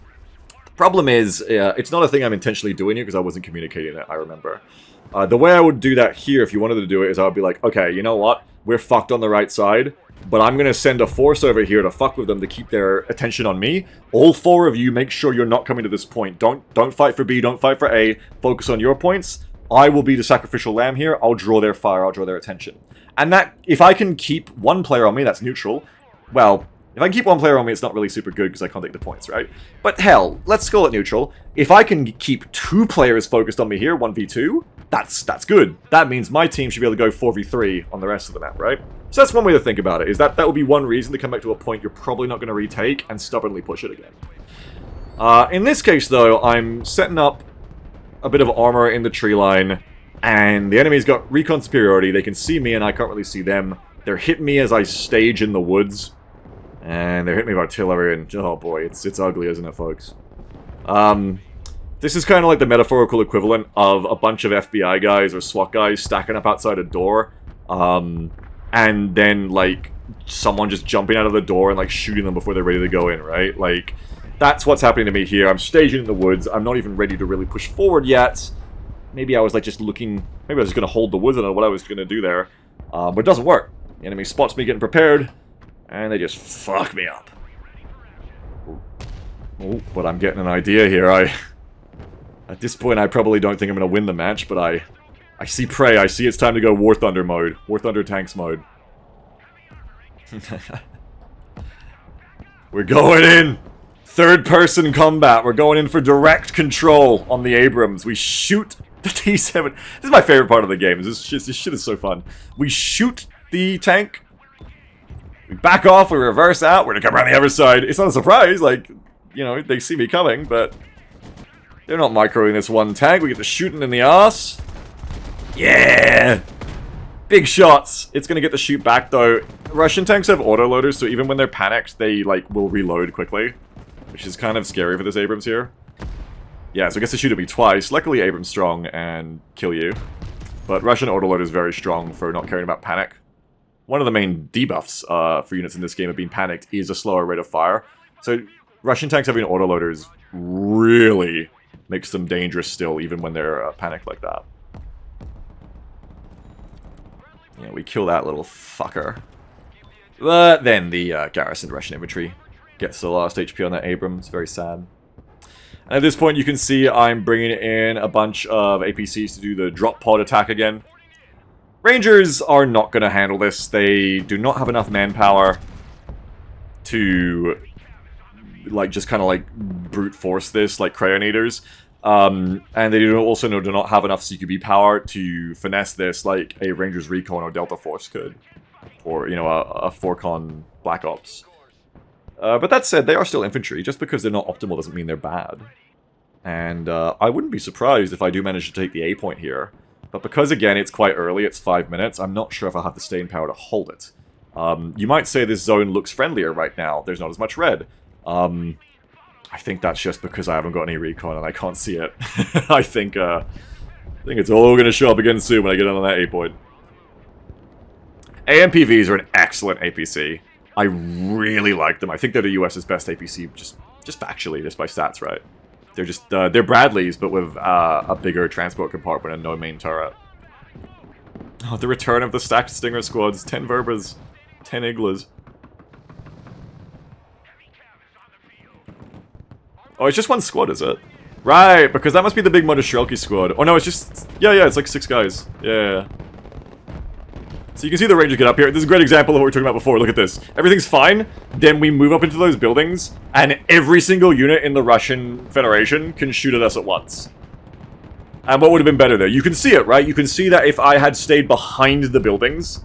The problem is, it's not a thing I'm intentionally doing here because I wasn't communicating it, I remember. The way I would do that here, if you wanted to do it, is I would be like, okay, you know what? We're fucked on the right side, but I'm going to send a force over here to fuck with them to keep their attention on me. All 4 of you, make sure you're not coming to this point. Don't fight for B, don't fight for A. Focus on your points. I will be the sacrificial lamb here. I'll draw their fire, I'll draw their attention. And that, if I can keep 1 player on me, that's neutral. Well, if I can keep 1 player on me, it's not really super good because I can't take the points, right? But hell, let's call it neutral. If I can keep 2 players focused on me here, 1v2, that's good. That means my team should be able to go 4v3 on the rest of the map, right? So that's one way to think about it, is that would be one reason to come back to a point you're probably not going to retake and stubbornly push it again. In this case, though, I'm setting up a bit of armor in the tree line, and the enemy's got recon superiority. They can see me and I can't really see them. They're hitting me as I stage in the woods, and they're hitting me with artillery, and oh boy, it's ugly, isn't it, folks? This is kind of like the metaphorical equivalent of a bunch of FBI guys or SWAT guys stacking up outside a door, and and then, like, someone just jumping out of the door and, like, shooting them before they're ready to go in, right? Like, that's what's happening to me here. I'm staging in the woods. I'm not even ready to really push forward yet. Maybe I was, like, just looking... Maybe I was just going to hold the woods. I don't know what I was going to do there. But it doesn't work. The enemy spots me getting prepared, and they just fuck me up. Oh, but I'm getting an idea here. At this point, I probably don't think I'm going to win the match, but I see prey. I see it's time to go War Thunder mode. War Thunder tanks mode. We're going in! Third-person combat. We're going in for direct control on the Abrams. We shoot the T-7. This is my favorite part of the game. This shit is so fun. We shoot the tank. We back off. We reverse out. We're gonna come around the other side. It's not a surprise. Like, you know, they see me coming, but they're not microing this one tank. We get the shooting in the ass. Yeah! Big shots. It's gonna get the shoot back, though. Russian tanks have autoloaders, so even when they're panicked, they, like, will reload quickly. Which is kind of scary for this Abrams here. Yeah, so it gets to shoot at me twice. Luckily, Abrams strong and kill you. But Russian autoloader is very strong for not caring about panic. One of the main debuffs for units in this game of being panicked is a slower rate of fire. So Russian tanks having autoloaders really makes them dangerous still, even when they're panicked like that. Yeah, we kill that little fucker. But then the garrisoned Russian infantry gets the last HP on that Abrams. Very sad. And at this point, you can see I'm bringing in a bunch of APCs to do the drop pod attack again. Rangers are not going to handle this. They do not have enough manpower to, like, just kind of, like, brute force this, like Crayon Eaters. And they do not have enough CQB power to finesse this like a Rangers Recon or Delta Force could. Or, you know, a 4-con Black Ops. But that said, they are still infantry. Just because they're not optimal doesn't mean they're bad. And I wouldn't be surprised if I do manage to take the A point here. But because, again, it's quite early, it's 5 minutes, I'm not sure if I'll have the staying power to hold it. You might say this zone looks friendlier right now. There's not as much red. I think that's just because I haven't got any recon and I can't see it. I think it's all going to show up again soon when I get on that A point. AMPVs are an excellent APC. I really like them. I think they're the US's best APC, just factually, just by stats, right? They're just, they're Bradleys, but with a bigger transport compartment and no main turret. Oh, the return of the stacked Stinger squads. 10 Verbers, 10 Iglas. Oh, it's just one squad, is it? Right, because that must be the big Motostrelki squad. Oh no, it's just, yeah, it's like 6 guys. Yeah. So you can see the Rangers get up here. This is a great example of what we were talking about before. Look at this. Everything's fine. Then we move up into those buildings, and every single unit in the Russian Federation can shoot at us at once. And what would have been better there? You can see it, right? You can see that if I had stayed behind the buildings,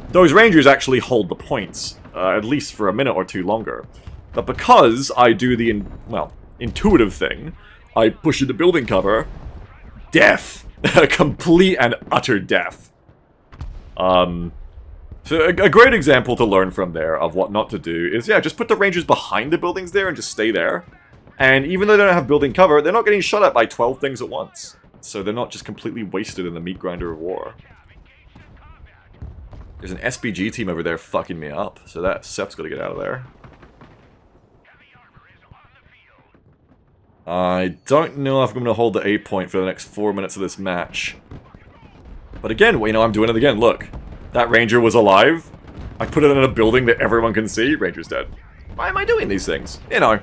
those Rangers actually hold the points, at least for a minute or two longer. But because I do the, intuitive thing, I push into building cover, death. Complete and utter death. So a great example to learn from there of what not to do is, yeah, just put the Rangers behind the buildings there and just stay there. And even though they don't have building cover, they're not getting shot at by 12 things at once. So they're not just completely wasted in the meat grinder of war. There's an SPG team over there fucking me up, so that Sep's gotta get out of there. I don't know if I'm going to hold the A point for the next 4 minutes of this match. But again, you know, I'm doing it again. Look, that Ranger was alive. I put it in a building that everyone can see. Ranger's dead. Why am I doing these things? You know,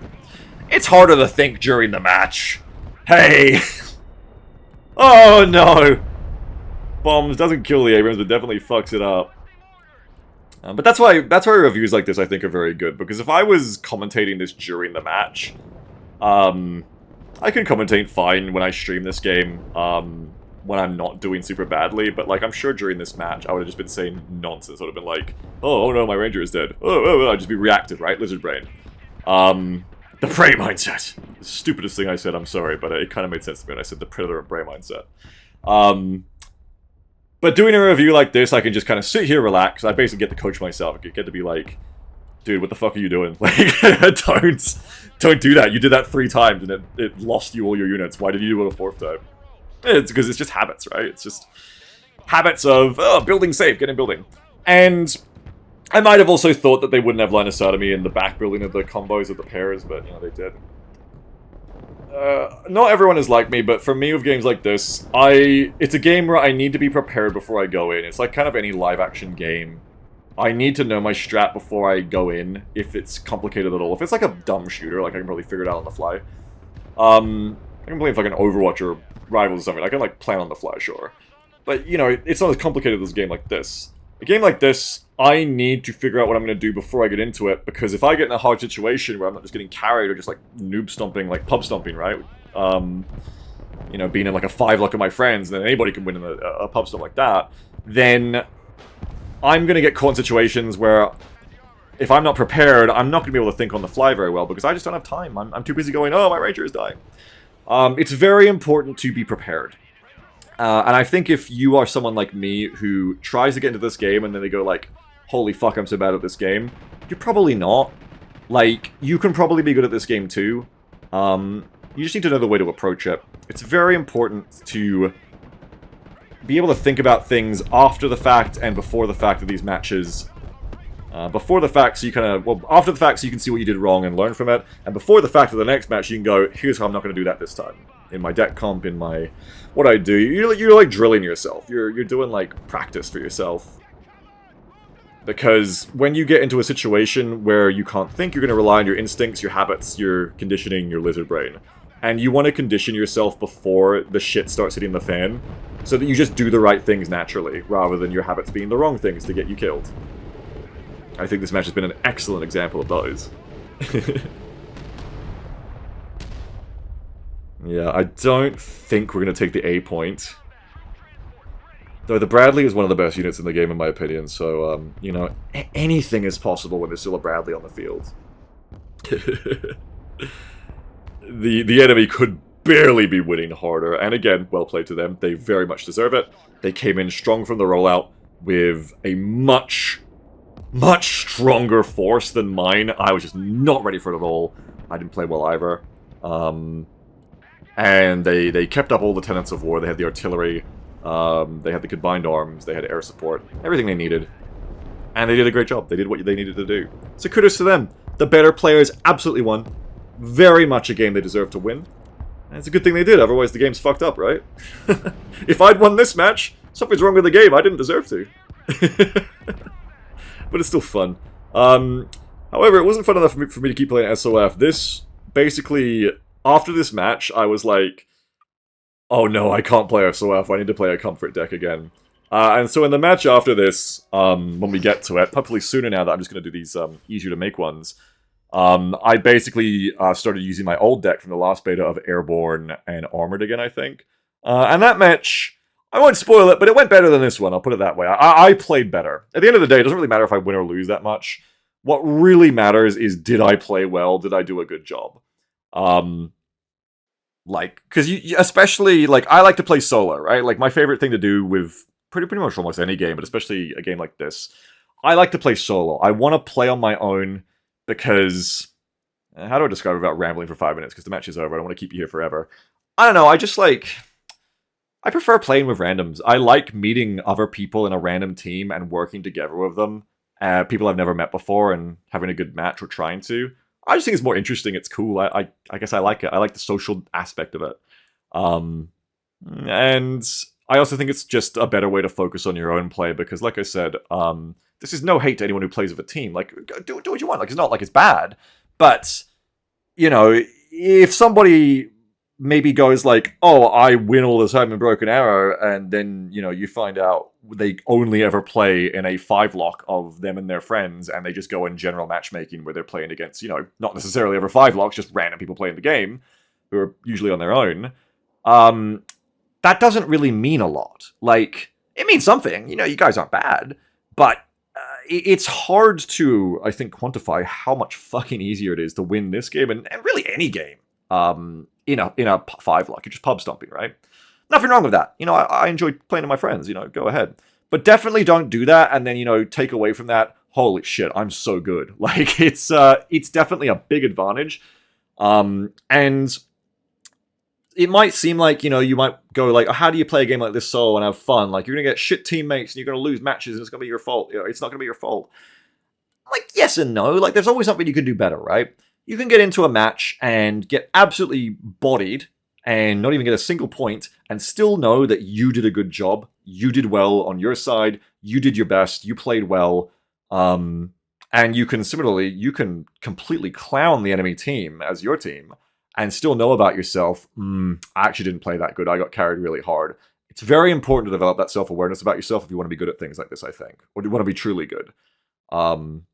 it's harder to think during the match. Hey! Oh no! Bombs doesn't kill the Abrams, but definitely fucks it up. But that's why reviews like this I think are very good, because if I was commentating this during the match, I can commentate fine when I stream this game, when I'm not doing super badly, but like I'm sure during this match I would have just been saying nonsense. I would have been like, oh no, my Ranger is dead. I'd just be reactive, right? Lizard brain. The prey mindset. The stupidest thing I said, I'm sorry, but it kind of made sense to me when I said the predator and prey mindset. But doing a review like this, I can just kind of sit here, relax. I basically get to coach myself. I get to be like, dude, what the fuck are you doing? Like, don't do that. You did that 3 times and it lost you all your units. Why did you do it a 4th time? It's because it's just habits, right? It's just habits of, building safe, get in building. And I might have also thought that they wouldn't have line of sight of me in the back building of the combos of the pairs, but, you know, they did. Not everyone is like me, but for me with games like this, it's a game where I need to be prepared before I go in. It's like kind of any live-action game. I need to know my strat before I go in, if it's complicated at all. If it's like a dumb shooter, like I can probably figure it out on the fly. I can play like an Overwatch or Rivals or something. I can like plan on the fly, sure. But, you know, it's not as complicated as a game like this. A game like this, I need to figure out what I'm going to do before I get into it, because if I get in a hard situation where I'm not just getting carried or just like noob stomping, like pub stomping, right? You know, being in like a 5-luck of my friends, and then anybody can win in a pub stomp like that, then I'm going to get caught in situations where if I'm not prepared, I'm not going to be able to think on the fly very well, because I just don't have time. I'm too busy going, oh, my ranger is dying. It's very important to be prepared. And I think if you are someone like me who tries to get into this game and then they go like, holy fuck, I'm so bad at this game, you're probably not. Like, you can probably be good at this game too. You just need to know the way to approach it. It's very important to be able to think about things after the fact and before the fact of these matches. Before the fact, so you kind of, well, after the fact, so you can see what you did wrong and learn from it. And before the fact of the next match, you can go, here's how I'm not going to do that this time. In my deck comp, in my, what I do, you're like drilling yourself. You're doing like practice for yourself. Because when you get into a situation where you can't think, you're going to rely on your instincts, your habits, your conditioning, your lizard brain. And you want to condition yourself before the shit starts hitting the fan, so that you just do the right things naturally, rather than your habits being the wrong things to get you killed. I think this match has been an excellent example of those. Yeah, I don't think we're going to take the A point. Though the Bradley is one of the best units in the game, in my opinion, so, you know, anything is possible when there's still a Bradley on the field. The enemy could barely be winning harder, and again, well played to them. They very much deserve it. They came in strong from the rollout with a much stronger force than mine. I was just not ready for it at all. I didn't play well either. And they kept up all the tenets of war. They had the artillery, they had the combined arms, they had air support, everything they needed. And they did a great job. They did what they needed to do. So kudos to them. The better players absolutely won. Very much a game they deserved to win. And it's a good thing they did, otherwise the game's fucked up, right? If I'd won this match, something's wrong with the game. I didn't deserve to. But it's still fun. However, it wasn't fun enough for me to keep playing SOF. This, basically, after this match, I was like, oh no, I can't play SOF. I need to play a comfort deck again. And so in the match after this, when we get to it, hopefully sooner now that I'm just going to do these easier to make ones, I basically started using my old deck from the last beta of Airborne and Armored again, I think. And that match, I won't spoil it, but it went better than this one, I'll put it that way. I played better. At the end of the day, it doesn't really matter if I win or lose that much. What really matters is, did I play well? Did I do a good job? Like, because you especially, like, I like to play solo, right? Like, my favorite thing to do with pretty much almost any game, but especially a game like this, I like to play solo. I want to play on my own because, how do I describe it without rambling for 5 minutes? Because the match is over, I don't want to keep you here forever. I don't know, I just like, I prefer playing with randoms. I like meeting other people in a random team and working together with them. People I've never met before and having a good match or trying to. I just think it's more interesting. It's cool. I guess I like it. I like the social aspect of it. And I also think it's just a better way to focus on your own play because, like I said, this is no hate to anyone who plays with a team. Like, do what you want. Like, it's not like it's bad. But, you know, if somebody maybe goes like, oh, I win all the time in Broken Arrow, and then, you know, you find out they only ever play in a 5-lock of them and their friends, and they just go in general matchmaking where they're playing against, you know, not necessarily ever 5-locks, just random people playing the game, who are usually on their own, that doesn't really mean a lot. Like, it means something, you know, you guys aren't bad, but it's hard to, I think, quantify how much fucking easier it is to win this game, and really any game, in a 5-lock. You're just pub stomping, right? Nothing wrong with that. You know, I enjoy playing with my friends, you know, go ahead. But definitely don't do that and then, you know, take away from that, holy shit, I'm so good. Like, it's definitely a big advantage. And it might seem like, you might go like, how do you play a game like this solo and have fun? Like, you're going to get shit teammates and you're going to lose matches and it's going to be your fault. It's not going to be your fault. Like, yes and no. Like, there's always something you can do better, right? You can get into a match and get absolutely bodied and not even get a single point and still know that you did a good job. You did well on your side. You did your best. You played well. And you can completely clown the enemy team as your team and still know about yourself, I actually didn't play that good. I got carried really hard. It's very important to develop that self-awareness about yourself if you want to be good at things like this, I think. Or do you want to be truly good? I don't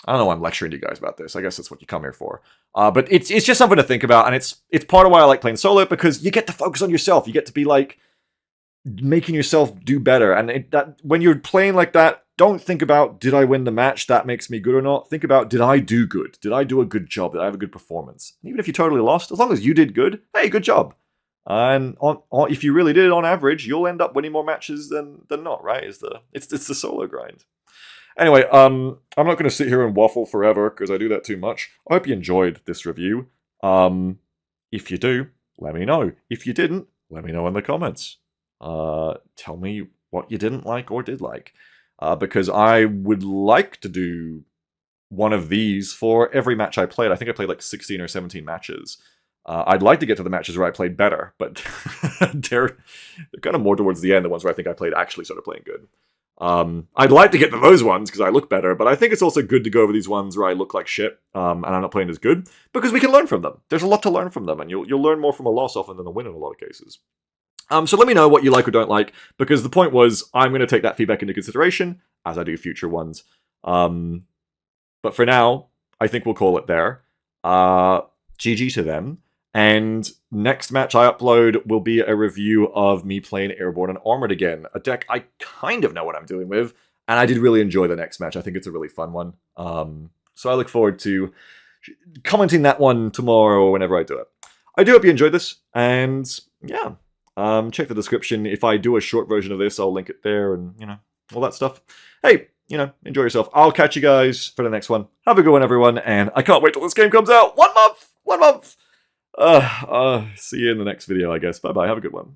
know why I'm lecturing to you guys about this. I guess that's what you come here for. But it's just something to think about, and it's part of why I like playing solo, because you get to focus on yourself. You get to be, like, making yourself do better. And when you're playing like that, don't think about, did I win the match? That makes me good or not. Think about, did I do good? Did I do a good job? Did I have a good performance? And even if you totally lost, as long as you did good, hey, good job. And if you really did it on average, you'll end up winning more matches than not, right? It's the solo grind. Anyway, I'm not going to sit here and waffle forever because I do that too much. I hope you enjoyed this review. If you do, let me know. If you didn't, let me know in the comments. Tell me what you didn't like or did like. Because I would like to do one of these for every match I played. I think I played like 16 or 17 matches. I'd like to get to the matches where I played better, but they're kind of more towards the end, the ones where I think I actually started playing good. I'd like to get to those ones because I look better, but I think it's also good to go over these ones where I look like shit and I'm not playing as good, because we can learn from them. There's a lot to learn from them, and you'll learn more from a loss often than a win in a lot of cases. So let me know what you like or don't like, because the point was I'm going to take that feedback into consideration as I do future ones. But for now, I think we'll call it there. GG to them. And next match I upload will be a review of me playing Airborne and Armored again. A deck I kind of know what I'm doing with, and I did really enjoy the next match. I think it's a really fun one. So I look forward to commenting that one tomorrow or whenever I do it. I do hope you enjoyed this, and yeah. Check the description. If I do a short version of this, I'll link it there and, all that stuff. Hey, enjoy yourself. I'll catch you guys for the next one. Have a good one, everyone, and I can't wait till this game comes out. 1 month! 1 month! See you in the next video, I guess. Bye-bye. Have a good one.